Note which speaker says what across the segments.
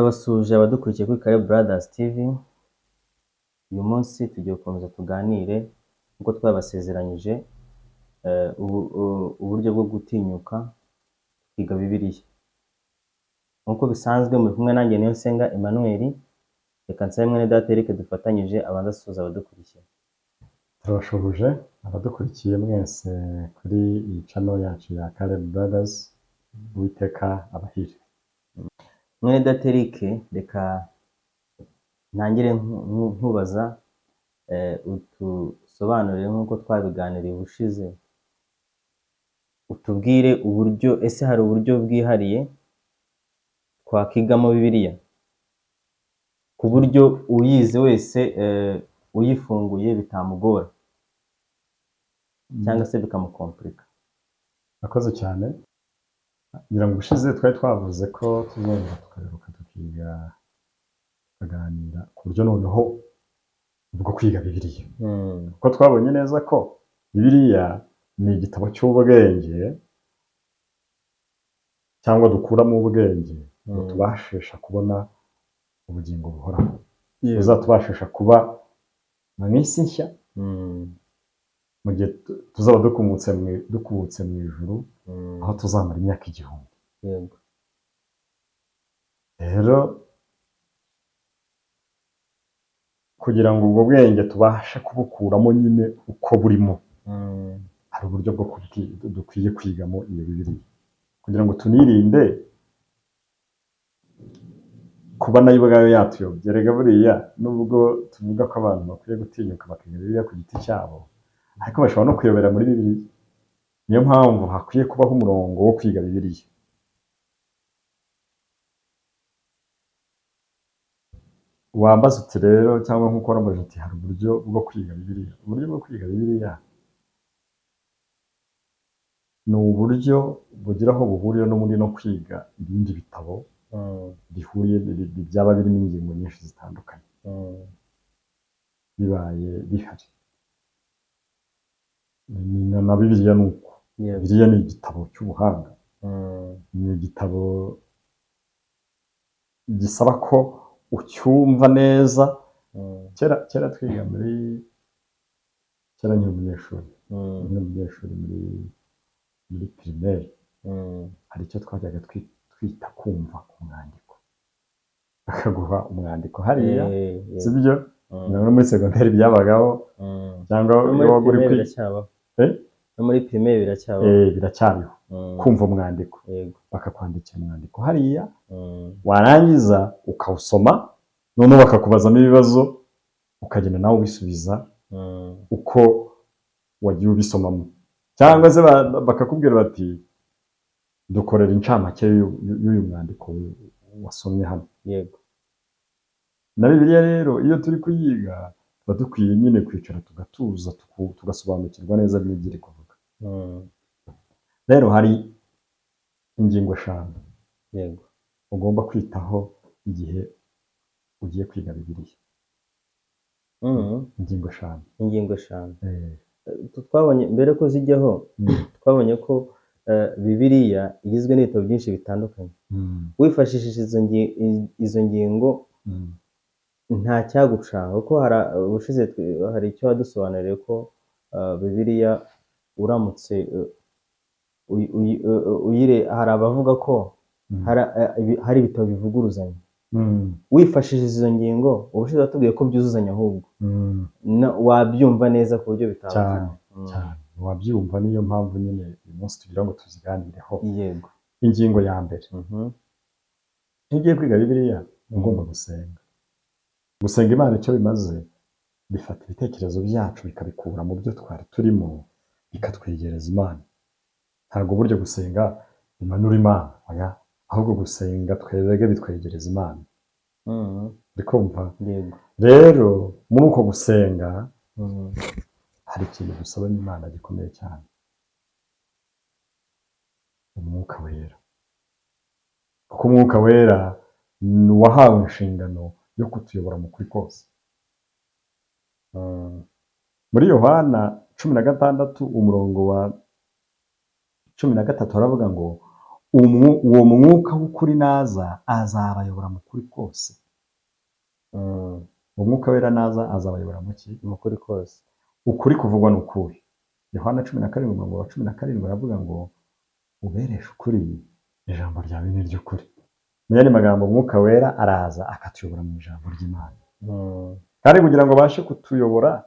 Speaker 1: Turabasuje abadukurikiye kuri Kale Brothers TV. Uyu munsi tugiye gukomeza tuganire nk'uko twabasezeranyije uburyo bwo gutinyuka kwiga Bibiliya. Nk'uko bisanzwe muri kumwe nanjye Niyonsenga Emmanuel. Reka nsabe mwene Data Eric dufatanyije abanza asuhuza abadukurikiye.
Speaker 2: Turabashuhuje abadukurikiye mwese kuri iyi channel yacu ya Kale Brothers. Uwiteka abahire.
Speaker 1: Mwene Data Eric, reka ntangire nkubaza utusobanurire nk'uko twabiganiriye ubushize, utubwire uburyo, ese hari uburyo bwihariye twakigamo Bibiliya ku buryo uyize wese uyifunguye bitamugora cyangwa se bikamukomplika?
Speaker 2: Akoze cyane. Ngira ngo ushize twari twavuze ko tuzongera tukaruka tukaganira ku buryo noneho bwo kwiga Bibiliya. Kuko twabonye neza ko Bibiliya ni igitabo cy'ubwenge cyangwa dukuramo ubwenge ngo tubashisha kubona ubugingo buhoraho. Buzatubashisha kuba mu isi nshya mu gihe tuzaba dukubutse mu ijuru, aho tuzamara imyaka 1000.
Speaker 1: Yego.
Speaker 2: Rero kugira ngo ubwo bwenge tubashe kubukuramo nyine uko burimo, hari uburyo bwo dukwiye kwigamo iyo Bibiliya kugira ngo tunirinde kuba nayo ubwayo yatuyobya. Erega buriya nubwo tuvuga ko abantu bakwiye gutinyuka bakiga Bibiliya ku giti cyabo, ariko bashobora no kuyobera muri Bibiliya. Niyo mpamvu hakwiye kubaho umurongo wo kwiga Bibiliya. Wambaza uti rero cyangwa nk'uko waramuje uti hari uburyo bwo kwiga Bibiliya. Uburyo bwo kwiga Bibiliya ni uburyo bugira aho buhurira no muri no kwiga ibindi bitabo bihuye byaba birimo ingingo nyinshi zitandukanye bibaye bihari. Na Bibiliya ni uko. Bibiliya ni igitabo cy'ubuhanga. Ni igitabo gisaba ko ucyumva neza. Kera twiga kera nkiri umunyeshuri muri primaire, hari icyo twajyaga twita kumva umwandiko. Bakaguha umwandiko hariya, sibyo? No muri secondaire byabagaho, cyangwa
Speaker 1: muri biracyabaho. No muri primaire biracyabaho.
Speaker 2: Biracyariho. Kumva umwandiko. Bakakwandikira umwandiko hariya, warangiza ukawusoma, none bakakubazamo ibibazo, ukagenda nawe ubisubiza uko wagiye ubisomamo. Cyangwa se bakakubwira bati dukorera incamake y'uyu mwandiko wasomye hano.
Speaker 1: Yego.
Speaker 2: Na Bibiliya rero iyo turi kuyiga tuba dukwiye nyine kwicara tugatuza tugasobanukirwa neza n'ibyo iri kuvuga. Rero hari ingingo 5
Speaker 1: yego
Speaker 2: ugomba kwitaho igihe ugiye kwiga Bibiliya. Ingingo 5.
Speaker 1: Ingingo 5. Twabonye mbere ko zijyaho, twabonye ko Bibiliya igizwe n'ibitabo byinshi bitandukanye. Wifashishije izo ngingo nta cyagucanga, kuko ubushize hari icyo wadusobanuriye ko Bibiliya uramutse hari abavuga ko hari ibitabo bivuguruzanya. Wifashishije izo ngingo ubushize watubwiye ko byuzuzanya, ahubwo wabyumva neza ku buryo bitandukanye
Speaker 2: cyane. Wabyumva, niyo mpamvu nyine uyu munsi tugira ngo tuziganireho.
Speaker 1: Yego.
Speaker 2: Ingingo ya mbere, iyo ugiye kwiga Bibiliya ugomba gusenga. Gusenga Imana icyo bimaze, bifata ibitekerezo byacu bikabikura mu byo twari turimo bikatwegereza Imana. Ntabwo buryo gusenga bimanura Imana, ahubwo gusenga twebwe bitwegereza Imana. Bikumva?
Speaker 1: Yego.
Speaker 2: Rero muri uko gusenga hari ikintu dusaba Imana gikomeye cyane: Umwuka Wera. Kuko Umwuka Wera wahawe inshingano yo kutuyobora mu kuri kose. Muri Yohana 16 umurongo wa 13 haravuga ngo uwo mwuka w'ukuri naza azabayobora mu kuri kose. Uwo mwuka wera naza azabayobora mu ki?
Speaker 1: Mu kuri kose.
Speaker 2: Ukuri kuvugwa ni ukuhe? Yohana 17:17 aravuga ngo ubereshe ukuri, ijambo ryawe ni ry'ukuri. Mu yandi magambo umwuka wera araza akatuyobora mu ijambo ry'Imana. Kandi kugira ngo abashe kutuyobora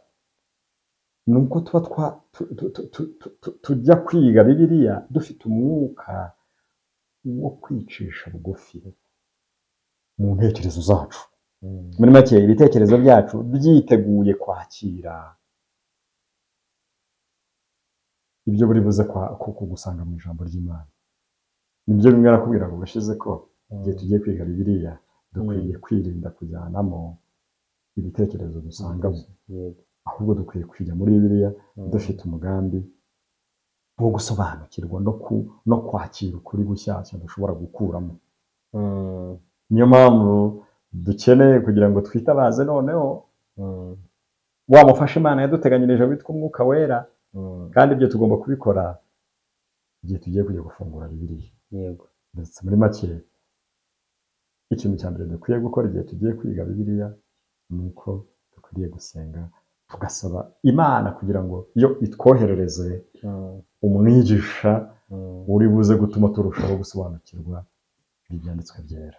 Speaker 2: nuko tuba tujya kwiga Bibiliya dufite umwuka wo kwicisha bugufi mu ntekerezo zacu. Muri make ibitekerezo byacu byiteguye kwakira ibyo buri buze kugusanga mu ijambo ry'Imana. Nibyo bimwe nakubwira ngo bashize ko igihe tugiye kwiga Bibiliya dukwiye kwirinda kujyanamo ibitekerezo dusangamo, ahubwo dukwiye kujya muri Bibiliya dufite umugambi wo gusobanukirwa no kwakira ukuri gushyashya dushobora gukuramo. Niyo mpamvu dukeneye kugira ngo twitabaze noneho wa mufasha Imana yaduteganyirije witwa umwuka wera, kandi ibyo tugomba kubikora igihe tugiye kujya gufungura Bibiliya.
Speaker 1: Yego.
Speaker 2: Ndetse muri make ikintu cya mbere dukwiye gukora igihe tugiye kwiga Bibiliya ni uko dukwiriye gusenga tugasaba Imana kugira ngo yo itwoherereze umwigisha uri buze gutuma turushaho gusobanukirwa ibyanditswe byera.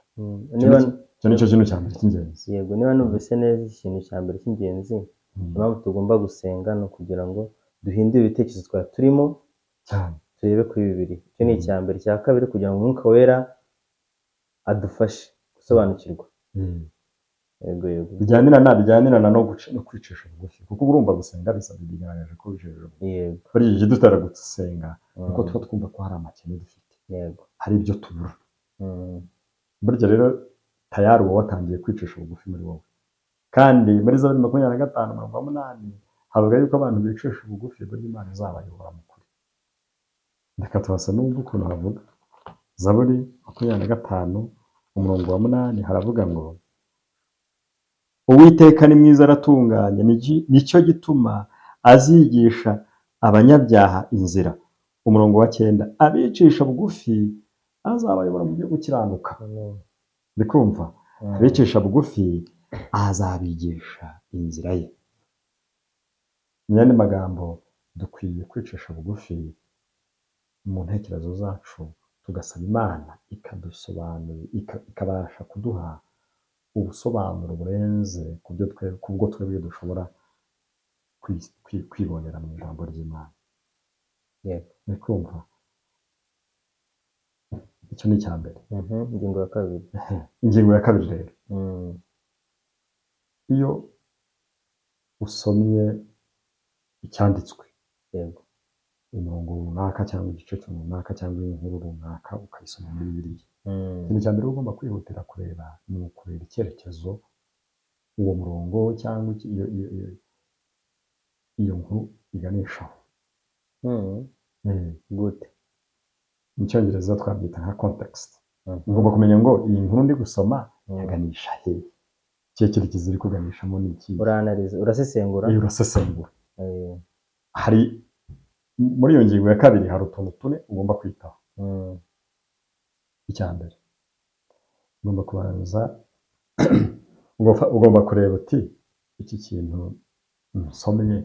Speaker 2: Icyo ni cyo kintu cya mbere cy'ingenzi.
Speaker 1: Yego, niba numvise neza ikintu cya mbere cy'ingenzi impamvu tugomba gusenga ni ukugira ngo duhindure ibitekerezo twari turimo
Speaker 2: cyane,
Speaker 1: turebe kuri Bibiliya. Icyo ni icya mbere. Icya kabiri, kugira ngo umwuka wera adufashe gusobanukirwa. Yego.
Speaker 2: bijyanirana no kwicisha bugufi, kuko urumva gusenga bisabye bigaragaje ko wicisha bugufi.
Speaker 1: Yego.
Speaker 2: Buri gihe dutara gusenga kuko tuba twumva ko hari amakene dufite.
Speaker 1: Yego.
Speaker 2: Hari ibyo tubura. Burya rero tayari uba watangiye kwicisha bugufi muri wowe. Kandi muri Zaburi 25:8 havuga yuko abantu bicisha bugufi burya Imana izabayobora mu kuri. Reka tubasa n'ubwo ukuntu havuga. Zaburi 25:8 haravuga ngo Uwiteka ni mwiza aratunganye, nicyo gituma azigisha abanyabyaha inzira. 9 abicisha bugufi azabayobora mu byo gukiranuka. Ndikumva abicisha bugufi azabigisha inzira ye. Mu yandi magambo dukwiye kwicisha bugufi mu ntekerezo zacu tugasaba Imana ikadusobanurira, ikabasha kuduha ubusobanuro burenze kubwo twebwe dushobora kwibonera mu ijambo ry'Imana.
Speaker 1: Yego.
Speaker 2: Ndikumva icyo ni icya mbere.
Speaker 1: Ingingo ya kabiri.
Speaker 2: Ingingo ya kabiri rero, iyo usomye icyanditswe,
Speaker 1: yego,
Speaker 2: umurongo runaka cyangwa igice runaka cyangwa inkuru runaka ukayisoma muri Bibiliya, ikintu cya mbere ugomba kwihutira kureba ni ukureba icyerekezo uwo murongo cyangwa iyo nkuru iganishaho.
Speaker 1: Gute?
Speaker 2: Mu Cyongereza twabyita nka context. Ugomba kumenya ngo iyi nkuru ndi gusoma yaganisha he, ikihe cyerekezo iri kuganishamo ni iki.
Speaker 1: Uranaliza, urasesengura.
Speaker 2: Urasesengura. Hari muri iyo ngingo ya kabiri hari utuntu tune ugomba kwitaho. Icya mbere ugomba kubanza ugomba kureba uti iki kintu nsomye,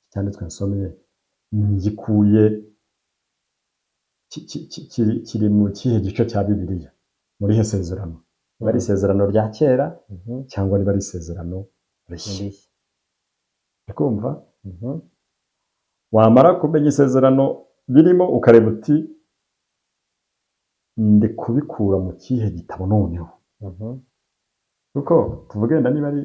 Speaker 2: cyanditswe nsomye ngikuye kiri mu kihe gice cya Bibiliya, muri he sezerano, niba ari isezerano rya kera cyangwa niba ari isezerano rishya. Ndikumva wamara kumenya isezerano birimo ukareba uti ndi kubikura mu kihe gitabo noneho. Kuko tuvuge niba ari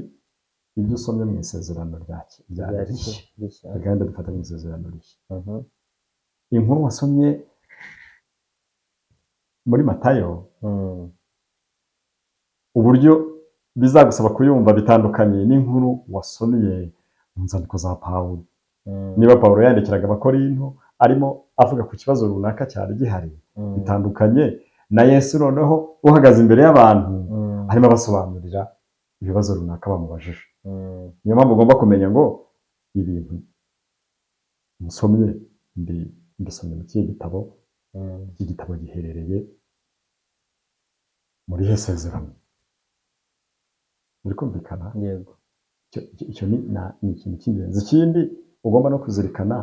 Speaker 2: ibyo usomye mu isezerano rya rishya, kandi dufata mu isezerano rishya, inkuru wasomye muri Matayo, uburyo bizagusaba kuyumva bitandukanye n'inkuru wasomye mu nzandiko za Pawulo. Niba Pawulo yandikiraga Abakorinto arimo avuga ku kibazo runaka cyari gihari, bitandukanye na Yesu noneho uhagaze imbere y'abantu arimo abasobanurira ibibazo runaka bamubajije. Niyo mpamvu ugomba kumenya ngo ibintu musomye ngisomye mu kihe gitabo, iki gitabo giherereye muri he sezerano, biri kumvikana.
Speaker 1: yego
Speaker 2: Icyo ni ikintu cy'ingenzi. Ikindi ugomba no kuzirikana,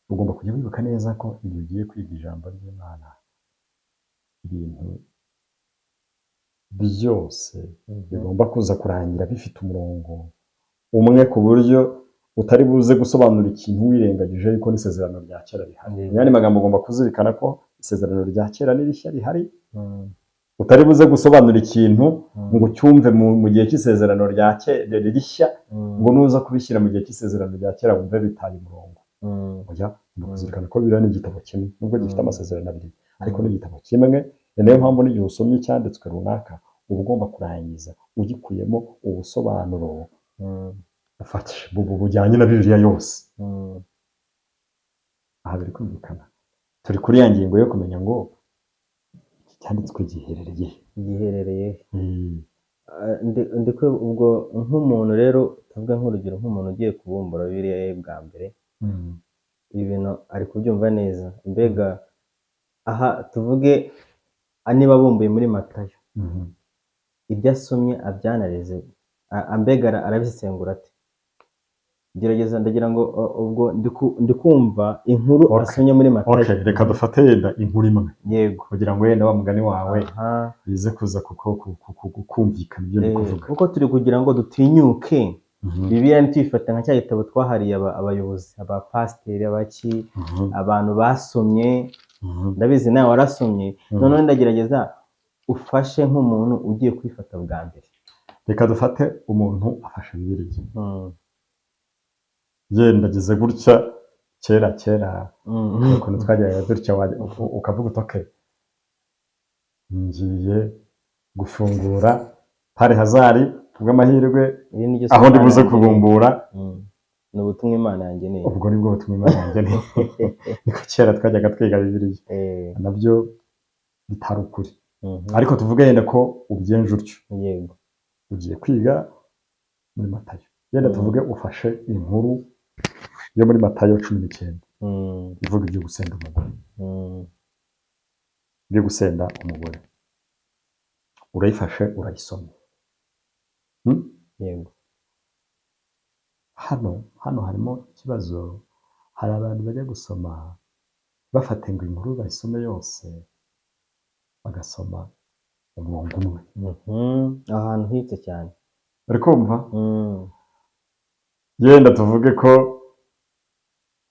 Speaker 2: ugomba kujya wibuka neza ko igihe ugiye kwiga ijambo ry'Imana, ibintu byose bigomba kuza kurangira bifite umurongo umwe, ku buryo utari buze gusobanura ikintu wirengagije yuko n'isezerano rya kera rihari. Mu yandi magambo ugomba kuzirikana ko isezerano rya kera n'irishya rihari, utari buze gusobanura ikintu ngo ucyumve mu gihe cy'isezerano rya kera rishya, ngo nuza kubishyira mu gihe cy'isezerano rya kera wumve bitaye umurongo. Ugomba kuzirikana ko Bibiliya ni igitabo kimwe, nubwo gifite amasezerano abiri, ariko ni igitabo kimwe. Niyo mpamvu n'igihe usomye icyanditswe runaka uba ugomba kurangiza ugikuyemo ubusobanuro bujyanye na Bibiliya yose. Aha biri kumvikana. Turi kuri ya ngingo yo kumenya ngo iki cyanditswe giherereye.
Speaker 1: ndiko ubwo nk'umuntu rero tuvuga nk'urugero, nk'umuntu ugiye kubumbura Bibiliya ye bwa mbere, ibi bintu ari kubyumva neza. Mbega aha tuvuge niba bumbuye muri Matayo, ibyo asomye abyanarize, mbega arabisesengura ate? Gerageza, ndagira ngo ubwo ndikumva inkuru asomye muri Matayo.
Speaker 2: Reka dufate yenda inkuru imwe,
Speaker 1: yego,
Speaker 2: kugira ngo wenda wa mugani wawe bize kuza kumvikana ibyo ndi kuvuga,
Speaker 1: kuko turi kugira ngo dutinyuke. Bibiliya ntituyifate nka cya gitabo twahariye abayobozi, abapasiteri, abantu basomye. Ndabizi nawe warasomye. Noneho ndagerageza ufashe nk'umuntu ugiye kwifata bwa mbere.
Speaker 2: Reka dufate umuntu afashe Bibiliya, yenda ageze gutya kera ukuntu twajyaga dutya, ukavuga uti ngiye gufungura pari hazari kubw'amahirwe aho ndi buze kubumbura.
Speaker 1: Ni ubutumwa Imana yangeneye.
Speaker 2: Ubwo nibwo butumwa Imana yangeneye. Niko kera twajyaga twiga Bibiliya, nabyo bitari ukuri. Ariko tuvuge yenda ko ubigenje utyo,
Speaker 1: yego,
Speaker 2: ugiye kwiga muri Matayo, yenda tuvuge ufashe inkuru yo muri Matayo 19 ivuga ibyo gusenda umugore, urayifashe urayisoma.
Speaker 1: yego,
Speaker 2: hano harimo ikibazo. Hari abantu bajya gusoma bafata ngo inkuru bayisome yose, bagasoma umurongo umwe.
Speaker 1: ahantu hitse cyane,
Speaker 2: bari kumva. Yenda tuvuge ko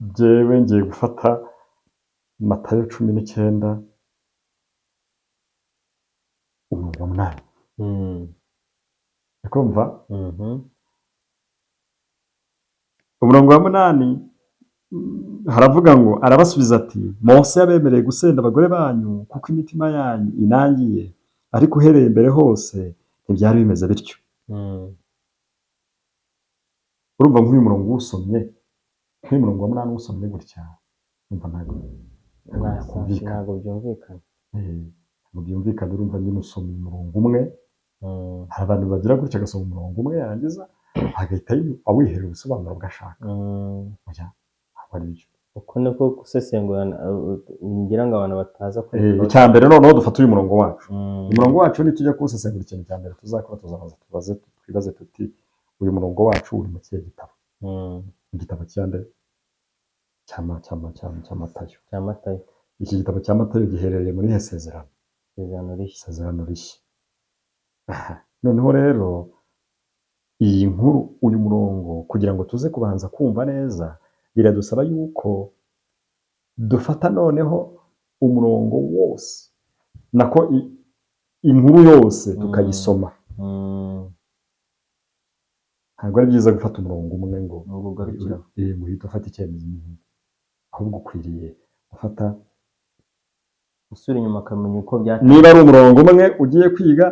Speaker 2: njyewe ngiye gufata Matayo 19 umurongo 8. bari kumva. Umurongo wa 8 haravuga ngo, arabasubiza ati, Mose yabemereye gusenda abagore banyu kuko imitima yanyu inangiye, ariko uhereye mbere hose ntibyari bimeze bityo. Urumva nk'uyu murongo usomye, nk'umurongo wa 8 usomye gutya, umva ntabwo byumvikana. Urumva nyine usomye umurongo umwe. Hari abantu bagira gutya, agasoma umurongo umwe yarangiza agahita awihera ubusobanuro bw'ashaka. Ntabwo ari byo.
Speaker 1: uko niko gusesengura ngira ngo abantu bataza
Speaker 2: icya mbere. Noneho dufata uyu murongo wacu. Umurongo wacu nitujya kuwusesengura, ikintu cya mbere tuzakora, tuzabanza twibaze tuti, uyu murongo wacu uri mu kihe gitabo? Igitabo cya mbere cya Matayo. Iki gitabo cya Matayo giherereye muri he sezerano? Isezerano rishya. Noneho rero iyi nkuru, uyu murongo, kugira ngo tuze kubanza kumva neza, biradusaba yuko dufata noneho umurongo wose, nako inkuru yose tukayisoma. Ntabwo ari byiza gufata umurongo umwe ngo muhita ufata icyemezo, ahubwo ukwiriye gufata,
Speaker 1: usura inyuma akamenya uko byatangiye.
Speaker 2: Niba ari umurongo umwe ugiye kwiga,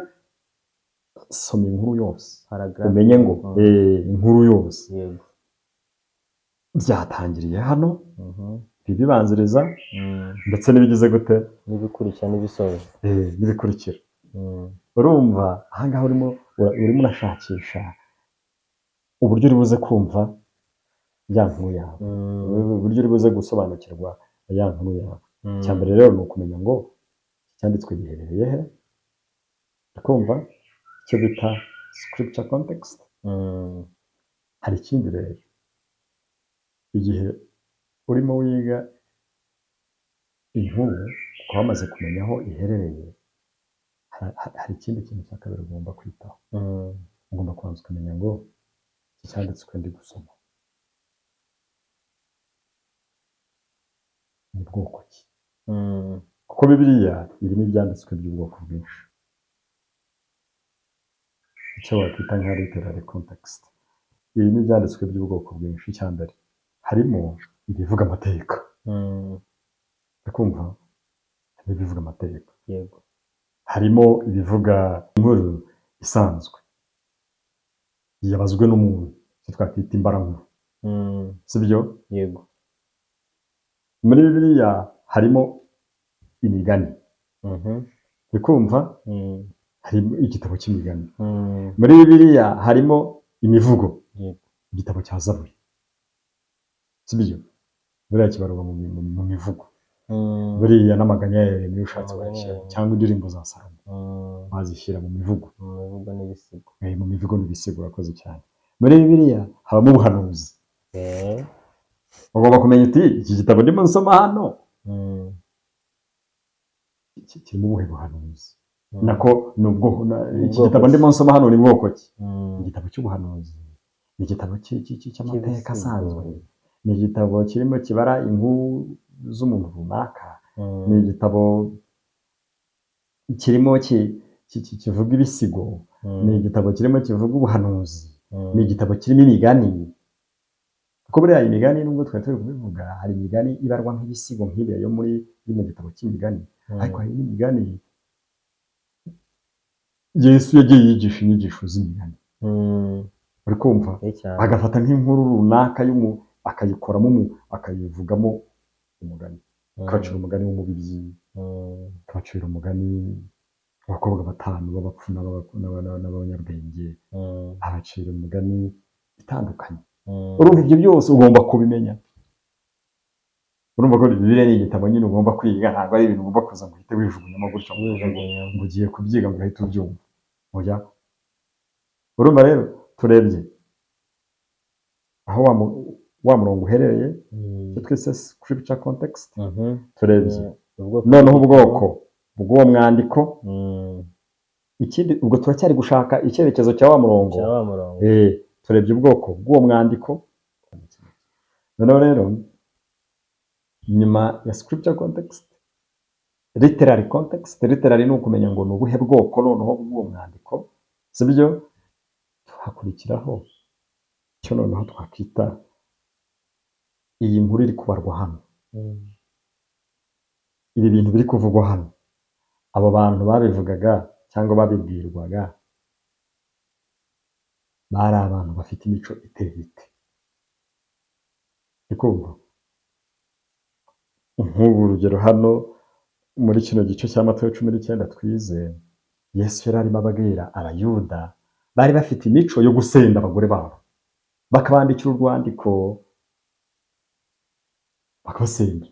Speaker 2: soma inkuru yose, umenye ngo inkuru yose byatangiriye hano, ibibanziriza ndetse n'ibigize gute,
Speaker 1: n'ibikurikira n'ibisoza,
Speaker 2: n'ibikurikira. Urumva ahangaha urimo urashakisha uburyo uri buze kumva ya nkuru yawe, uburyo uri buze gusobanukirwa ya nkuru yawe. Icya mbere rero ni ukumenya ngo icyanditswe giherereye he, ukumva icyo bita scripture context. Hari ikindi rero, igihe urimo wiga inkuru ukaba wamaze kumenya aho iherereye, hari ikindi kintu cya kabiri ugomba kwitaho. Ugomba kubanza ukamenya ngo iki cyanditswe ndi gusoma ni bwoko ki, kuko Bibiliya irimo ibyanditswe by'ubwoko bwinshi, icyo wakwita nka literary context. Irimo ibyanditswe by'ubwoko bwinshi. Icya mbere harimo ibivuga amateka, ukumva ibivuga amateka,
Speaker 1: yego,
Speaker 2: harimo ibivuga inkuru isanzwe yabazwe n'umuntu, icyo twakwita imbarankuru, sibyo?
Speaker 1: Yego.
Speaker 2: Muri Bibiliya harimo imigani, ukumva harimo igitabo cy'imigani. Muri Bibiliya harimo imivugo, igitabo cya Zaburi, sibyo? Buriya kibarwa mu mivugo. Buriya n'amaganya ya Yeremiya ushatse wayashyira, cyangwa indirimbo za Salomo wazishyira mu mivugo. Mu mivugo n'ibisigo, urakoze cyane. Muri Bibiliya habamo ubuhanuzi. Ugomba kumenya uti iki gitabo ndimo nsoma hano kirimo ubuhe buhanuzi, nako nubwo iki gitabo ndimo nsoma hano ni bwoko ki? Igitabo cy'ubuhanuzi, ni igitabo cy'amateka asanzwe, ni igitabo kirimo kibara inkuru z'umuntu runaka, ni igitabo kirimo kivuga ibisigo, ni igitabo kirimo kivuga ubuhanuzi, ni igitabo kirimo imigani. Kuko buriya imigani nubwo twari turi kubivuga, hari imigani ibarwa nk'ibisigo nk'iriya yo muri mu gitabo cy'imigani, ariko hari n'imigani Yesu yagiye yigisha inyigisho z'imigani, uri kumva? Agafata nk'inkuru runaka akayikoramo akayivugamo umugani, akabacira umugani w'umubibyi, akabacira umugani w'abakobwa batanu b'abapfu n'abanyabwenge, abacira imigani itandukanye. Urumva ibyo byose ugomba kubimenya. Urumva ko Bibiliya ni igitabo nyine ugomba kwiga, ntabwo ari ibintu ugomba kuza ngo uhite wijugunyamo gutyo ngo ugiye kubyiga ngo uhite ubyumva. Oya. Urumva rero turebye aho wa murongo uherereye, icyo twise scripture context, turebye noneho ubwoko bw'uwo mwandiko. Ikindi ubwo turacyari gushaka icyerekezo cya wa murongo. Turebye ubwoko bw'uwo mwandiko. Noneho rero nyuma ya scripture context, literary context. Literary ni ukumenya ngo ni ubuhe bwoko noneho bw'uwo mwandiko, sibyo? Hakurikiraho icyo noneho twakwita iyi nkuru iri kubarwa hano, ibi bintu biri kuvugwa hano, abo bantu babivugaga cyangwa babibwirwaga bari abantu bafite imico iteye ite? Ikumva nk'ubu urugero hano muri kino gice cya Matayo 19 twize, Yesu yari arimo ababwira abayuda bari bafite imico yo gusenda abagore babo, bakabandikira urwandiko bakabasenda.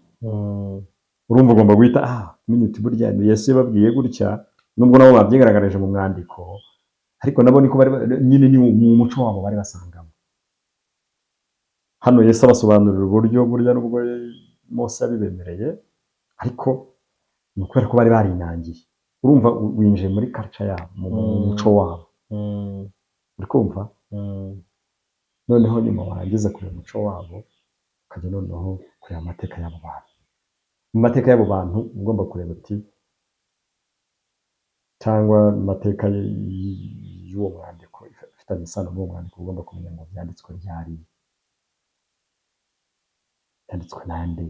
Speaker 2: Urumva ugomba guhita kumenya uti burya Yesu yababwiye gutya, nubwo nabo babyigaragaje mu mwandiko, ariko nabo niko bari nyine ni mu muco wabo bari basangamo. Hano Yesu abasobanurira uburyo burya nubwo Mose yabibemereye, ariko ni ukubera ko bari barinangiye. Urumva winjiye muri culture yabo, mu muco wabo, uri kumva? Noneho nyuma warangiza kureba umuco wabo, ukajya noneho kureba amateka y'abo bantu. Mu mateka y'abo bantu ugomba kureba uti, cyangwa amateka y'uwo mwandiko ifitanye isano n'uwo mwandiko, ugomba kumenya ngo byanditswe ryari, byanditswe nande,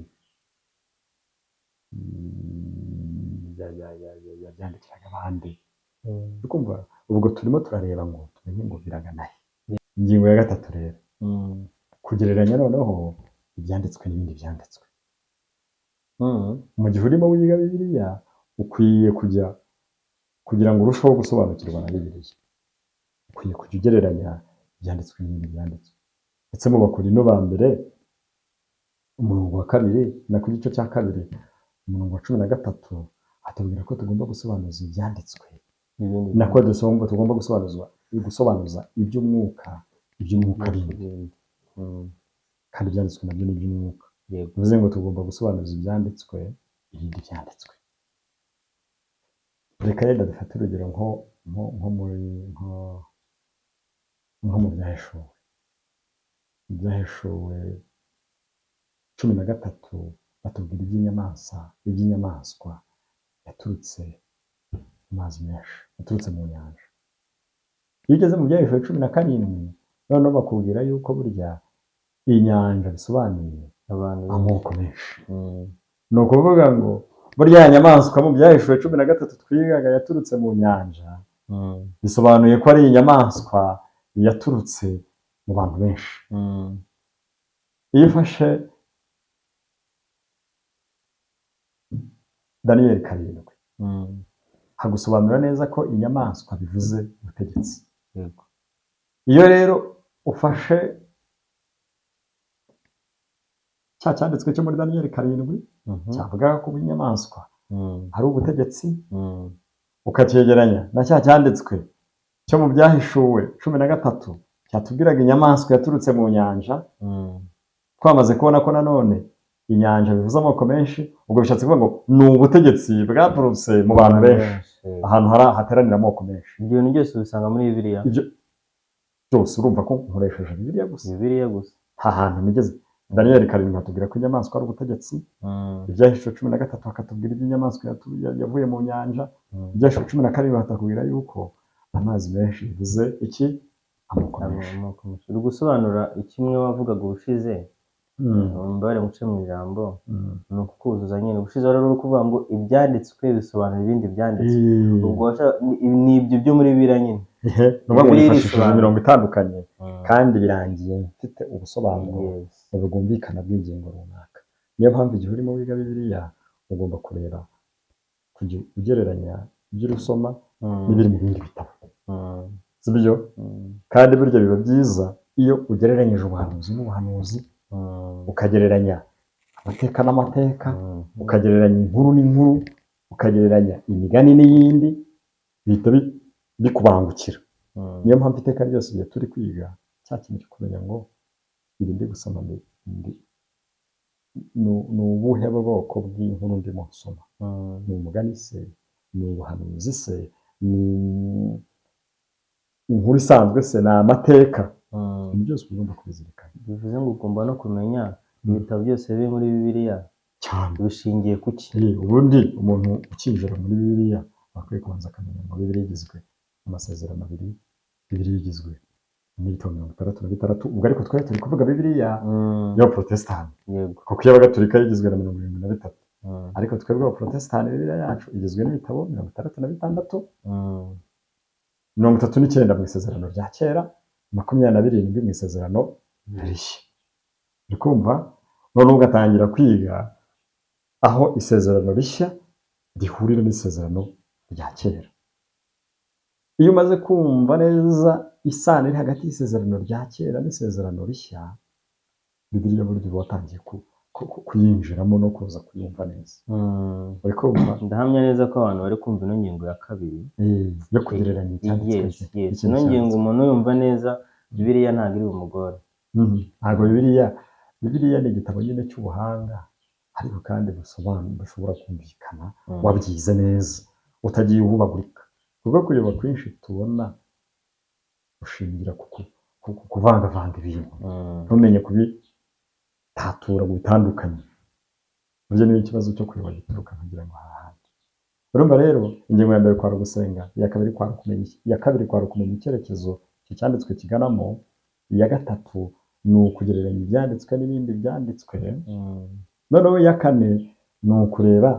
Speaker 2: byandikiraga abandi. Ukumva ubwo turimo turareba ngo tumenye ngo biragana he. Ingingo ya 3 rero, kugereranya noneho ibyanditswe n'ibindi byanditswe. Mu gihe urimo wiga Bibiliya, ukwiye kugira ngo urusheho gusobanukirwa na Bibiliya, ukwiye kujya ugereranya ibyanditswe n'ibindi byanditswe. Ndetse mu Bakorinto ba mbere umurongo wa kabiri na ku gice cya kabiri umurongo wa 13 atubwira ko tugomba gusobanuza ibyanditswe nako tugomba gusobanuza iby'umwuka bindi kandi ibyanditswe nabyo ni iby'umwuka. Bivuze ngo tugomba gusobanuza ibyanditswe ibindi byanditswe. Reka rero dufate urugero nko mu Byahishuwe 13 batubwira iby'inyamaswa yaturutse mu mazi menshi, yaturutse mu nyanja. Iyo ugeze mu Byahishuwe 17 noneho bakubwira yuko burya iyi nyanja bisobanuye amoko menshi. Ni ukuvuga ngo burya nyamaswa mu Byahishuwe 13 twigaga yaturutse mu nyanja, bisobanuye ko ari inyamaswa yaturutse mu bantu benshi. Iyo ufashe Daniyeli 7 hagusobanura neza ko inyamaswa bivuze ubutegetsi. Iyo rero ufashe cya cyanditswe cyo muri Daniyeli 7 cyavuga ko inyamaswa ari ubutegetsi, ukacyegeranya na cya cyanditswe cyo mu Byahishuwe 13 cyatubwiraga inyamaswa yaturutse mu nyanja, twamaze kubona ko nanone inyanja bivuze amoko menshi, ubwo bishatse kuvuga ngo ni ubutegetsi bwaturutse mu bantu benshi, ahantu hateranira amoko menshi.
Speaker 1: Ibyo bintu byose ubisanga muri Bibiliya.
Speaker 2: Ibyo byose urumva ko nkoresheje Bibiliya gusa. Ha hantu nigeze Daniyeli 7 hatubwira ko inyamaswa ari ubutegetsi, Ibyahishuwe 13 hakatubwira iby'inyamaswa yavuye mu nyanja, Ibyahishuwe 17 hatakubwira yuko amazi menshi bivuze iki? Amoko menshi.
Speaker 1: Uri gusobanura ikimwe wavugaga ubushize, mbare muce mu ijambo, ni ukukuzuza nyine. Ubushize rero uri kuvuga ngo ibyanditswe bisobanura ibindi byanditswe. Ubwo ni ibyo byo muri Bibiliya nyine.
Speaker 2: Nubwo yifashishije imirongo itandukanye kandi birangiye mfite ubusobanuro bwumvikana bw'ingingo runaka. Niyo mpamvu igihe urimo wiga Bibiliya ugomba kureba kujya ugereranya ibyo usoma n'ibiri mu bindi bitabo. Sibyo? Kandi burya biba byiza iyo ugereranyije ubuhanuzi n'ubuhanuzi, ukagereranya amateka n'amateka, ukagereranya inkuru n'inkuru, ukagereranya imigani n'iyindi, bihita bikubangukira. Niyo mpamvu iteka ryose igihe turi kwiga cya kintu cyo kumenya ngo ibi ndi gusoma ni ubuhe bwoko bw'inkuru ndimo nsoma. Ni umugani se? Ni ubuhanuzi se? Ni inkuru isanzwe se? Ni amateka? Ibyo byose ugomba kubizirikana.
Speaker 1: Bivuze ngo ugomba no kumenya ibitabo byose biri muri Bibiliya
Speaker 2: cyane
Speaker 1: bishingiye ku ki.
Speaker 2: Ubundi umuntu ukinjira muri Bibiliya akwiye kubanza akamenya ngo Bibiliya igizwe n'amasezerano abiri, Bibiliya igizwe n'ibitabo 66. Ubwo ariko twari turi kuvuga Bibiliya y'Abaprotestani, kuko iy'Abagatolika igizwe na 73. Ariko twebwe Abaprotestani Bibiliya yacu igizwe n'ibitabo 66, 39 mu isezerano rya kera, 27 mu isezerano rishya. Uri kumva? None ugatangira kwiga aho isezerano rishya rihurira n'isezerano rya kera. Iyo umaze kumva neza isano iri hagati y'isezerano rya kera n'isezerano rishya, Bibiliya burya watangiye kuyinjiramo no kuza kuyumva neza. Uri kumva?
Speaker 1: Ndahamya neza ko abantu bari kumva ino ngingo ya kabiri
Speaker 2: yo kugereranya icyanditswe.
Speaker 1: Ino ngingo umuntu yumva neza, Bibiliya ntabwo iri bumugore.
Speaker 2: Ntabwo Bibiliya ni igitabo nyine cy'ubuhanga, ariko kandi bushobora kumvikana wabyize neza utagiye uhubagurika. Kuko kureba kwinshi tubona ushingira ku kuvangavanga ibintu, ntumenye kubitatura ngo bitandukanye. Burya ni ikibazo cyo kureba gituruka nkagira ngo hahandi. Urumva rero ingingo ya mbere kwari gusenga, iya kabiri kwari kumenya icyerekezo cyanditswe kiganamo, iya gatatu ni ukugereranya ibyanditswe n'ibindi byanditswe, noneho iya kane ni ukureba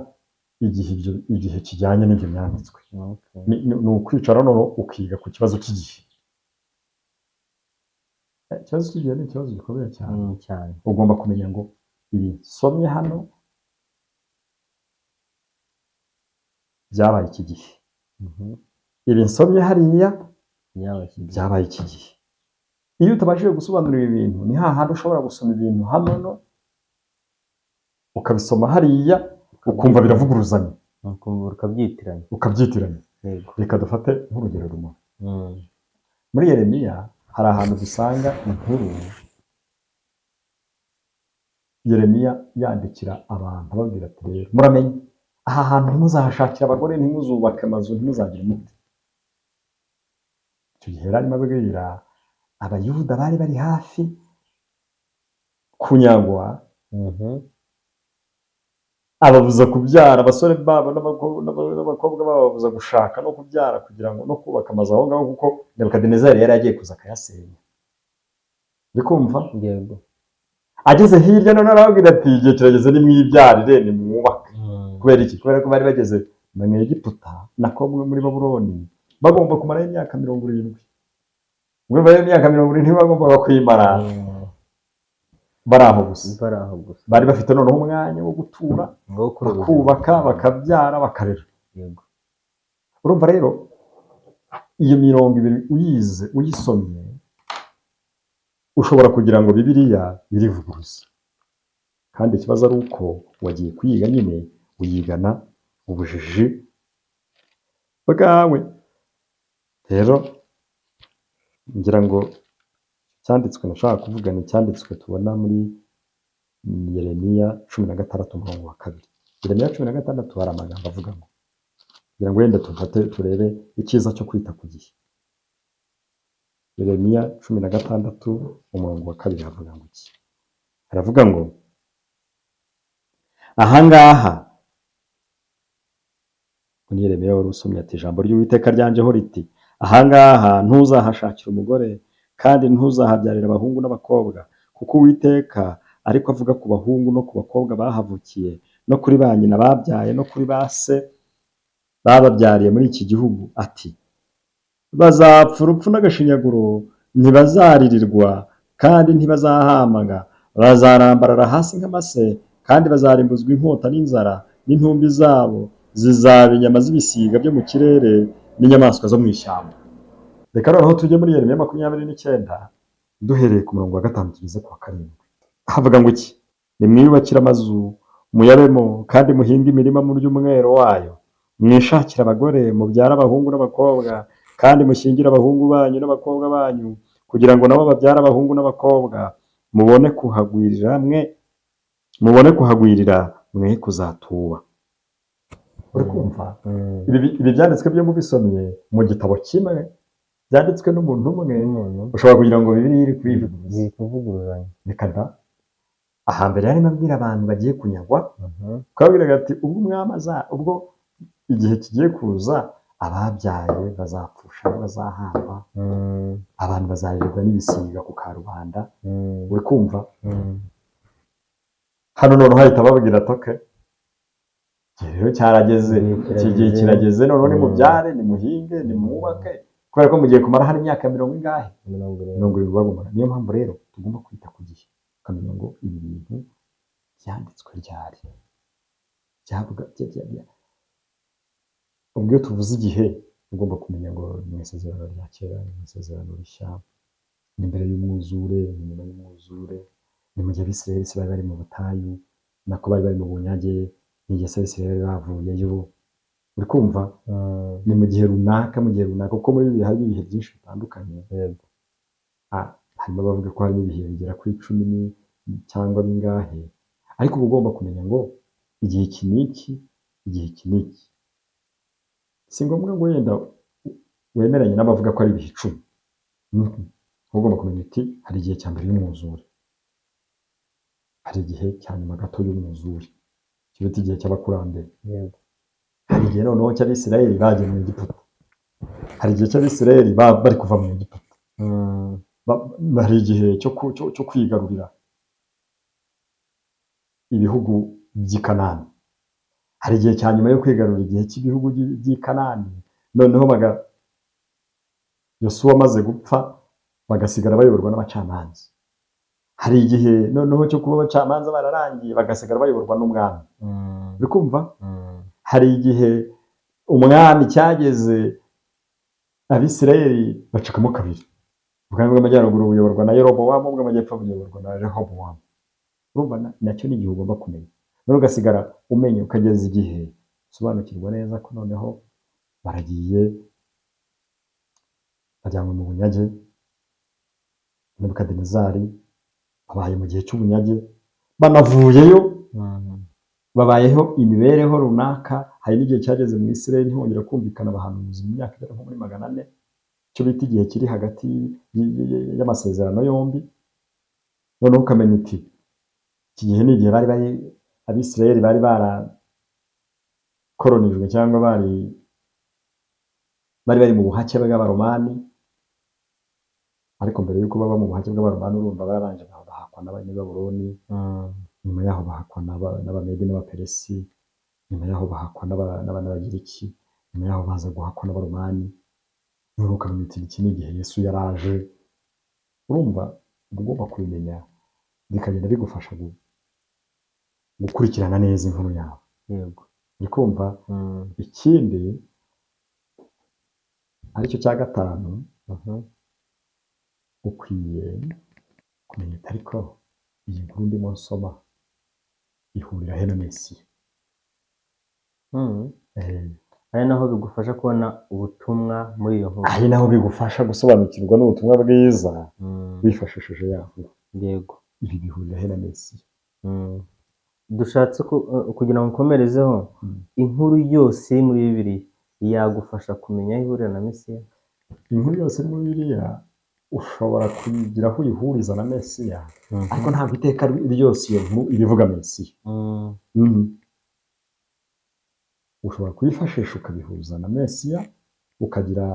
Speaker 2: igihe kijyanye n'ibyo byanditswe. Ni ukwicara noneho ukiga ku kibazo cy'igihe. Ikibazo cy'igihe ni ikibazo gikomeye cyane. Ugomba kumenya ngo ibi nsomye hano byabaye iki gihe, ibi nsomye hariya byabaye iki gihe. Iyo utabashije gusobanura ibi bintu, ni hahandi ushobora gusoma ibintu hano ukabisoma hariya ukumva biravuguruzanya ukabyitiranya. Reka dufate nk'urugero rumwe. Muri Yeremiya hari ahantu dusanga inkuru Yeremiya yandikira abantu ababwira ati rero muramenye aha hantu ntimuzahashakira abagore, ntimuzubake amazu, ntimuzagire umuti. Icyo gihe arimo abwira abayuda bari bari hafi kunyagwa, ababuza kubyara, abasore babo n'abakobwa babo babuza gushaka no kubyara kugira ngo no kubaka amazu aho ngaho, kuko Nebukadinezari yari agiye kuza akayasenya. uri kumva?
Speaker 1: Yego.
Speaker 2: Ageze hirya none arababwira ati igihe kirageze nimwibyarire nimwubake. Kubera iki? Kubera ko bari bageze mu Egiputa nako muri Babuloni bagomba kumara imyaka 70. Ubwo bari imyaka 70 ntibagombaga kwimara baraho gusa. Bari bafite noneho umwanya wo gutura, bakubaka, bakabyara, bakarera.
Speaker 1: Yego.
Speaker 2: Urumva rero iyo 20 uyize uyisomye ushobora kugira ngo Bibiliya irivuguruza. Kandi ikibazo ari uko wagiye kwiga nyine uyigana ubujiji bwawe. Rero ngira ngo cyanditswe nashaka kuvuga ni cyanditswe tubona muri Yeremiya 16:2. Yeremiya 16 hari amagambo avuga ngo ngira ngo wenda tufate turebe icyiza cyo kwita ku gihe. Yeremiya 16:2 havuga ngo iki? Haravuga ngo ahangaha muri Yeremiya wari usomye ati ijambo ry'Uwiteka ryanjeho riti ahangaha ntuzahashakira umugore kandi ntuzahabyarira abahungu n'abakobwa, kuko Uwiteka ariko avuga ku bahungu no ku bakobwa bahavukiye no kuri ba nyina babyaye no kuri ba se bababyariye muri iki gihugu ati bazapfa urupfu n'agashinyaguro, ntibazaririrwa kandi ntibazahamaga, bazarambarara hasi nk'amase kandi bazarimbuzwa inkota n'inzara, n'intumbi zabo zizaba inyama z'ibisiga byo mu kirere n'inyamaswa zo mu ishyamba. Reka noneho tujye muri Yeremiya 29 duhereye ku murongo wa 5 tugeze ku wa 7. Havuga ngo iki? Nimwiyubakire amazu muyabemo kandi muhinge imirima mu ry'umwero wayo, mwishakire abagore mubyara abahungu n'abakobwa kandi mushyingire abahungu banyu n'abakobwa banyu, kugira ngo nabo babyara abahungu n'abakobwa, mubone kuhagwirira mwe kuzatuba. Uri kumva? Ibi byanditswe byo mubisomye mu gitabo kimwe byanditswe n'umuntu umwe, ushobora kugira ngo Bibiliya iri
Speaker 1: kuvuguruzanya.
Speaker 2: Reka da. Ahambere yarimo abwira abantu bagiye kunyagwa, kwabwiraga ati ubwo igihe kigiye kuza ababyaye bazapfusha bazahamba, abantu bazarirwa n'ibisiga ku karubanda. Uri kumva? Hano noneho hahita babwira ati okay, rero cyarageze, iki gihe kirageze, noneho nimubyare, nimuhinge, nimwubake, kubera ko mugiye kumara hari imyaka 70. Bagomba. Niyo mpamvu rero tugomba kwita ku gihe, ukamenya ngo ibi bintu byanditswe ryari, byavuga ubwo tuvuze igihe ugomba kumenya ngo ni isezerano rya kera, ni isezerano rishya, ni mbere y'umwuzure, ni nyuma y'umwuzure, ni mu gihe Abisirayeli bari mu butayu, nako bari mu bunyage, ni igihe Abisirayeli bavuyeyo. Uri kumva? Ni mu gihe runaka, kuko muri ibi hari ibihe byinshi bitandukanye. Harimo abavuga ko harimo ibihe bigera kuri 10 cyangwa bingahe, ariko uba ugomba kumenya ngo igihe iki n'iki, igihe iki n'iki. Si ngombwa ngo wenda wemeranye n'abavuga ko ari ibihe 10. Ugomba kumenya uti hari igihe cya mbere y'umwuzure, hari igihe cya nyuma gato y'umwuzure, kiruta igihe cy'abakurambere. Hari igihe noneho cy'Abisirayeli bagiye mu Egiputa, hari igihe cy'Abisirayeli bari kuva mu Egiputa, hari igihe cyo kwigarurira ibihugu by'i Kanani, hari igihe cya nyuma yo kwigarurira igihe cy'ibihugu by'i Kanani, noneho Yosuwa amaze gupfa bagasigara bayoborwa n'abacamanza. Hari igihe noneho cyo kuba abacamanza bararangiye bagasigara bayoborwa n'umwami. Uri kumva? Hari igihe umwami cyageze Abisirayeli bacikamo kabiri, ubwami bw'amajyaruguru buyoborwa na Yerobowamu, ubw'amajyepfo buyoborwa na Rehobowamu. Urumva nacyo ni igihe ugomba kumenya. none ugasigara umenye ukageza igihe usobanukirwa neza ko noneho baragiye bajyanywe mu bunyage. Nebukadinezari babaye mu gihe cy'ubunyage, banavuyeyo babayeho imibereho runaka. Hari n'igihe cyageze mu Isirayeli ntihongera kumvikana abahanuzi mu myaka igera nko muri 400, icyo bita igihe kiri hagati y'amasezerano yombi. Noneho ukamenya uti iki gihe ni igihe abisirayeli bari barakoronijwe cyangwa bari mu buhake bw'abaromani. Ariko mbere y'uko baba mu buhake bw'abaromani urumva barabanje bahakwa n'abanyababuloni, nyuma yaho bahakwa n'abamedi n'abaperesi, nyuma yaho bahakwa n'abagiriki, nyuma yaho baza guhakwa n'abaromani. Noneho ukamenya uti iki ni igihe Yesu yaraje. Urumva ugomba kubimenya bikagenda bigufasha gukurikirana neza inkuru yawe.
Speaker 1: Yego.
Speaker 2: Uri kumva? Ikindi aricyo cya gatanu, ukwiye kumenya ariko iyi nkuru ndimo nsoma ihurira he na Mesiya.
Speaker 1: Ari naho bigufasha kubona ubutumwa muri iyo nkuru.
Speaker 2: Ari naho bigufasha gusobanukirwa n'ubutumwa bwiza wifashishije ya nkuru.
Speaker 1: Yego.
Speaker 2: Ibi bihurira he na Mesiya.
Speaker 1: Dushatse kugira ngo ukomerezeho inkuru yose muri Bibiliya yagufasha kumenya aho ihurira na Mesiya.
Speaker 2: Inkuru yose muri Bibiliya ushobora kuyigira aho uyihuriza na Mesiya, ariko ntabwo iteka ryose iyo nkuru ibivuga Mesiya. Ushobora kuyifashisha ukabihuza na Mesiya, ukagira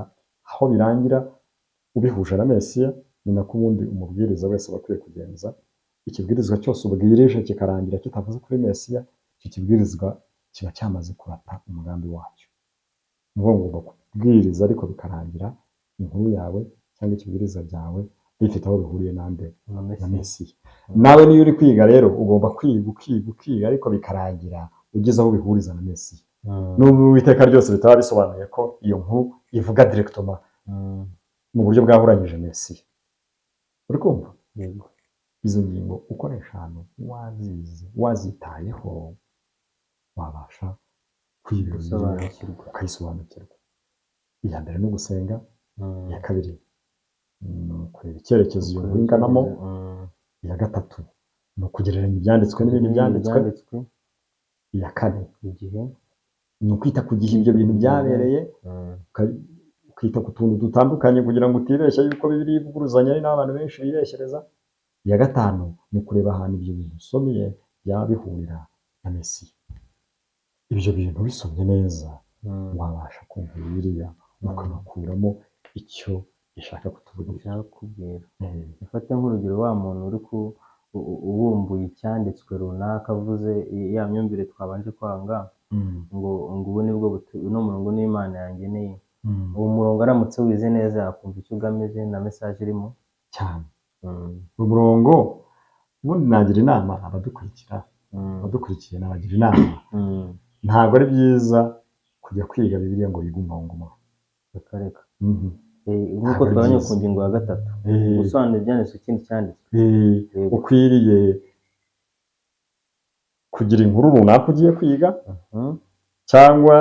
Speaker 2: aho birangira ubihuje na Mesiya. Ni nako ubundi umubwiriza wese aba akwiye kugenza. Ikibwirizwa cyose ubwirije kikarangira kitavuze kuri Mesiya, icyo kibwirizwa kiba cyamaze kurata umugambi wacyo. Ni ngombwa kubwiriza ariko bikarangira inkuru yawe cyangwa ikibwiriza byawe bifite aho bihuriye na Mesiya. Nawe niyo uri kwiga rero ugomba kwiga ariko bikarangira ugeze aho bihuriza na Mesiya. N'ubu iteka ryose bitaba bisobanuye ko iyo nkuru ivuga directement mu buryo bwahuranyije Mesiya. Uri kumva?
Speaker 1: Yego.
Speaker 2: Izo ngingo ukoresha hano wazitayeho wabasha ukayisobanukirwa. Iya mbere ni ugusenga, iya kabiri ni ukureba icyerekezo iyo nkuru inganamo, iya gatatu ni ukugereranya ibyanditswe n'ibindi byanditswe, iya kane ni ukwita ku gihe ibyo bintu byabereye, ukita ku tuntu dutandukanye kugira ngo utibeshya yuko Bibiliya ivuguruzanya ari n'abantu benshi bibeshereza. Iya gatanu ni ukureba ahantu ibyo bintu usomeye byaba bihurira na Mesiya. Ibyo bintu bisomye neza wabasha kumva Bibiliya ukanakuramo icyo ishaka kutubwira. Ufate nk'urugero wa muntu uri ubumbuye icyanditswe runaka avuze ya myumvire twabanje kwanga ngo ubu nibwo uno murongo n'Imana yangeneye. Uwo murongo aramutse wize neza yakumva icyo ugamije na message irimo cyane. Umurongo ubundi nagira inama abadukurikiye nabagira inama. Ntabwo ari byiza kujya kwiga Bibiliya ngo yigumanguma.
Speaker 1: Reka nk'uko twabonye ku ngingo ya 3 gusobanura ibyanditswe ikindi cyanditswe.
Speaker 2: Ukwiriye kugira inkuru runaka ugiye kwiga cyangwa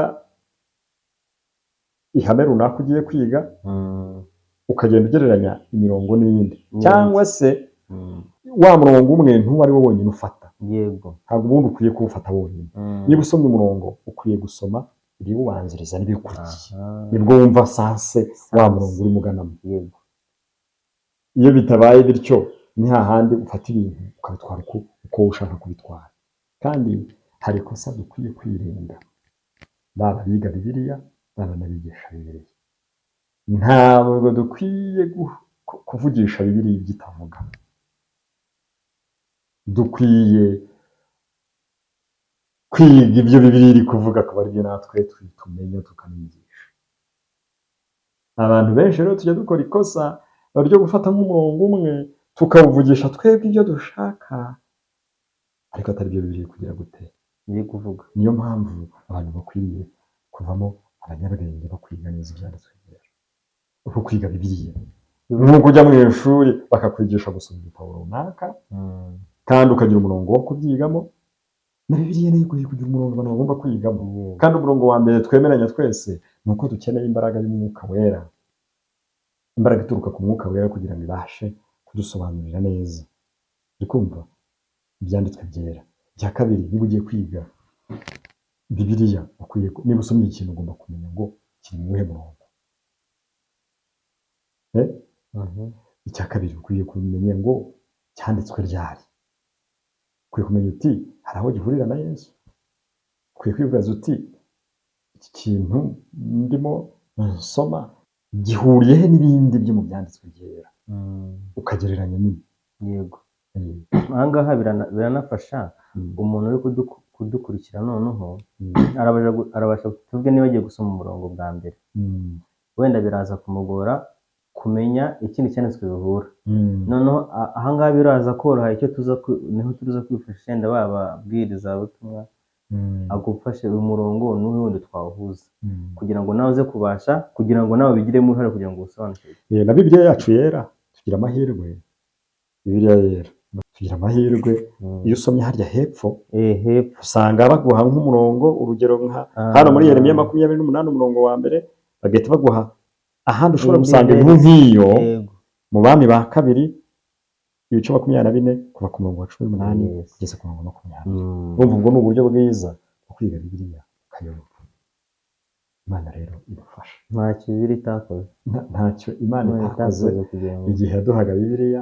Speaker 2: ihame runaka ugiye kwiga, ukagenda ugereranya imirongo n'iyindi, cyangwa se wa murongo umwe ntuba ari wo wonyine ufata.
Speaker 1: Yego.
Speaker 2: Ntabwo ubundi ukwiye kuwufata wonyine. Niba usomye umurongo ukwiye gusoma ibiwubanziriza n'ibikurikiye, nibwo wumva sanse wa murongo urimo uganamo.
Speaker 1: Yego.
Speaker 2: Iyo bitabaye bityo ni hahandi ufata ibintu ukabitwara uko ushaka kubitwara. Kandi hari ikosa dukwiye kwirinda, baba biga Bibiliya baba n'abigisha Bibiliya. Ntabwo dukwiye kuvugisha Bibiliya ibyo itavuga. Dukwiye kwiga ibyo Bibiliya iri kuvuga akaba ari byo natwe tumenya tukanigisha. Abantu benshi rero tujya dukora ikosa ryo gufata nk'umurongo umwe tukawuvugisha twebwe ibyo dushaka, ariko atari byo Bibiliya kugira gute
Speaker 1: biri kuvuga.
Speaker 2: Niyo mpamvu abantu bakwiriye kuvamo abanyabwenge bo kwiga neza ibyanditswe byera. Uko kwiga Bibiliya nk'uko ujya mu ishuri bakakwigisha gusoma igitabo runaka kandi ukagira umurongo wo kubyigamo, na bibiliya nayo ikwiye kugira umurongo abantu bagomba kwigamo, kandi umurongo wa mbere twemeranya twese ni uko dukeneye imbaraga y'umwuka wera, imbaraga ituruka ku mwuka wera kugira ngo ibashe kudusobanurira neza. uri kumva ibyanditswe byera. Icya kabiri, niba ugiye kwiga bibiliya ukwiye niba usomye ikintu ugomba kumenya ngo kiri mu uwuhe murongo. Icya kabiri, ukwiye kumenya ngo cyanditswe ryari. Ukwiye kumenya uti hari aho gihurira na Yesu. Ukwiye kwibaza uti iki kintu ndimo nsoma gihuriye he n'ibindi byo mu byanditswe byera, ukagereranya n'ibi.
Speaker 1: Yego. Aha ngaha biranafasha umuntu uri kudukurikira noneho arabasha tuvuge niba agiye gusoma umurongo bwa mbere, wenda biraza kumugora kumenya ikindi cyanditswe bihura. Noneho aha ngaha biraza koroha, icyo niho tuza kwifashisha wenda bababwiriza ubutumwa agufashe uyu murongo n'uyu wundi twawuhuza, kugira ngo nawe uze kubasha, kugira ngo nawe bigiremo uruhare kugira ngo usobanukirwe.
Speaker 2: Na Bibiliya yacu yera tugira amahirwe. Bibiliya yera tugira amahirwe, iyo usomye harya hepfo usanga baguha nk'umurongo, urugero nka hano muri Yeremiya 28 umurongo wa mbere bagahita baguha ahandi ushobora gusanga inkuru nk'iyo mu Bami ba kabiri ibice 24 kuva ku murongo wa 18 kugeza ku murongo wa 20. Urumva ubwo ni uburyo bwiza bwo kwiga Bibiliya ukayumva. Imana rero idufasha.
Speaker 1: Ntacyo Bibiliya itakoze.
Speaker 2: Ntacyo Imana itakoze igihe yaduhaga Bibiliya,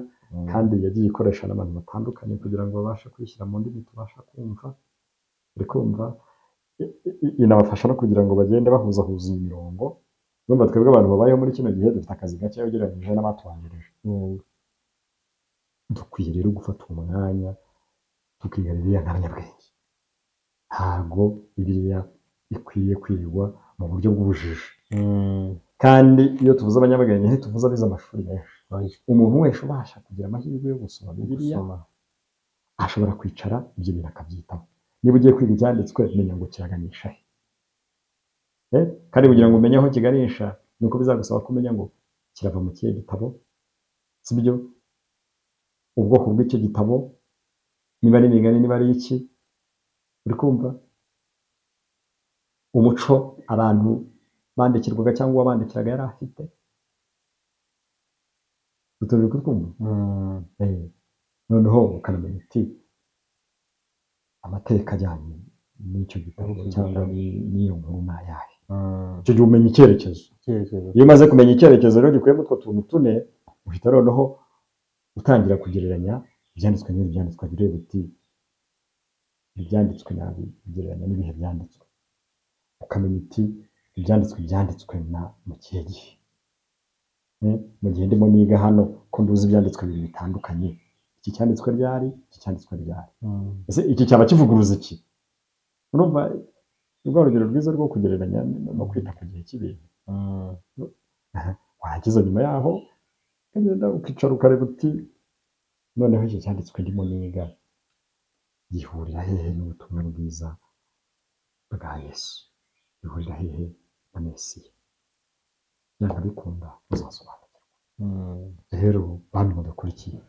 Speaker 2: kandi yagiye ikoresha n'abantu batandukanye kugira ngo babashe kwishyira mu ndimi tubasha kumva. Uri kumva inabafasha no kugira ngo bagende bahuzahuza imirongo. Urumva twebwe abantu babayeho muri kino gihe dufite akazi gake ugereranyije n'abatubanjirije. Dukwiye rero gufata umwanya tukiga Bibiliya nk'abanyabwenge. Ntabwo Bibiliya ikwiye kwigwa mu buryo bw'ubujiji. Kandi iyo tuvuze abanyabwenge ntituvuze abize amashuri menshi. Umuntu wese ubasha kugira amahirwe yo gusoma Bibiliya ashobora kwicara ibyo bintu akabyitaho. Niba ugiye kwiga ibyanditswe, menya ngo kiraganisha he. Kandi kugira ngo umenye aho kiganisha ni uko bizagusaba kumenya ngo kirava mu kihe gitabo, sibyo? Ubwoko bw'icyo gitabo, niba ari imigani, niba ari iki. Uri kumva umuco abantu bandikirwaga cyangwa uwabandikiraga yari afite. Turi kumva. Noneho ukanamenya uti amateka ajyanye n'icyo gitabo cyangwa n'iyo nkuru ni ayahe. Icyo gihe umenya icyerekezo. Iyo umaze kumenya icyerekezo rero gikuyemo utwo tuntu tune, uhita noneho utangira kugereranya ibyanditswe n'ibindi byanditswe, bireba uti ibyanditswe nabi bigereranya n'ibihe byanditswe. Ukamenya uti ibyanditswe byanditswe mu kihe gihe. Mu gihe ndimo niga hano ko nduzi ibyanditswe bibiri bitandukanye, iki cyanditswe ryari, iki cyanditswe ryari. Ese iki cyaba kivuguruza iki? Urumva urwo rugero rwiza rwo kugereranya no kwita ku gihe cy'ibintu. Warangiza nyuma yaho ukagenda ukicara ukareba uti noneho iki cyanditswe ndimo niga gihurira hehe n'ubutumwa bwiza bwa Yesu, gihurira hehe na Mesiya. Byanga bikunda uzasobanukirwa. Rero bantu mudakurikiye,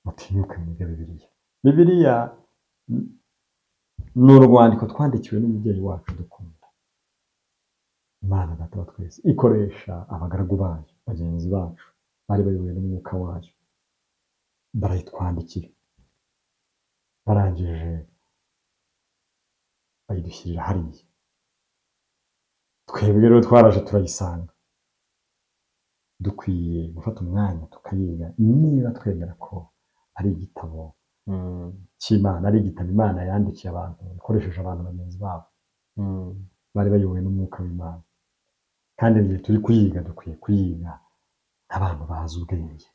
Speaker 2: mutinyuke mwige Bibiliya. Bibiliya ni urwandiko twandikiwe n'umubyeyi wacu dukunda, Imana Data wa twese. Ikoresha abagaragu bayo, bagenzi bacu bari bayobowe n'umwuka wayo, barayitwandikira, barangije bayidushyirira hariya. Twebwe rero twaraje turayisanga. Dukwiye gufata umwanya tukayiga, niba twemera ko ari igitabo cy'Imana, ari igitabo Imana yandikiye abantu, ikoresheje abantu bagenzi babo bari bayobowe n'umwuka w'Imana. Kandi igihe turi kuyiga dukwiye kuyiga nk'abantu bazi ubwenge.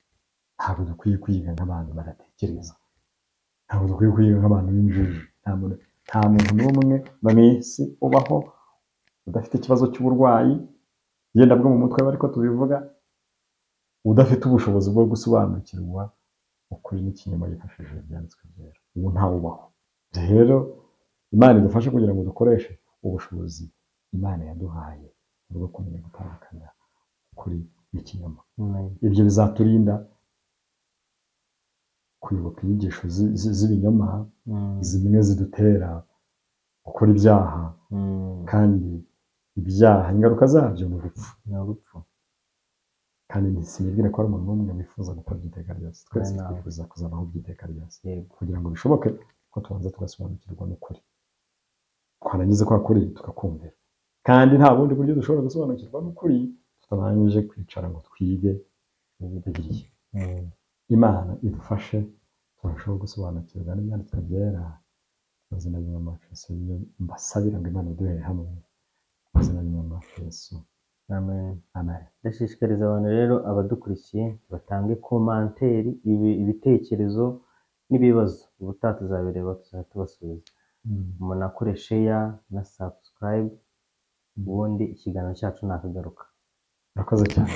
Speaker 2: Ntabwo dukwiye kuyiga nk'abantu baratekereza. Ntabwo dukwiye kuyiga nk'abantu b'injiji. Nta muntu n'umwe mu isi ubaho udafite ikibazo cy'uburwayi yenda bwo mu mutwe, ariko tubivuga udafite ubushobozi bwo gusobanukirwa ukuri n'ikinyoma yifashishije ibyanditswe byera. Ubu ntawe ubaho. Rero Imana idufashe kugira ngo dukoreshe ubushobozi Imana yaduhaye bwo kumenya gutandukanya ukuri n'ikinyoma. Ibyo bizaturinda kuyoboka inyigisho z'ibinyoma zimwe zidutera gukora ibyaha, kandi ibyaha ingaruka zabyo ni urupfu. Kandi ntisinibwira ko hari umuntu n'umwe wifuza gukora by'iteka ryose. Twese twifuza kuzabaho by'iteka ryose, kugira ngo bishoboke ko tubanza tugasobanukirwa n'ukuri, twarangiza kwa kuri tukakumvira. Kandi nta bundi buryo dushobora gusobanukirwa n'ukuri tutabanje kwicara ngo twige Bibiliya. Imana idufashe turushaho gusobanukirwa n'ibyanditswe byera. Mu izina ry'Umwami Yesu mbasabira ngo Imana iduhere hamwe. Mu izina ry'Umwami Yesu.
Speaker 1: Amen.
Speaker 2: Amen.
Speaker 1: Ndashishikariza abantu rero abadukurikiye batange komanteri, ibitekerezo n'ibibazo. Ubutaha tuzabireba, tuzajya tubasubiza. Umuntu akore share na subscribe, ubundi ikiganiro cyacu nakagaruka.
Speaker 2: Murakoze cyane.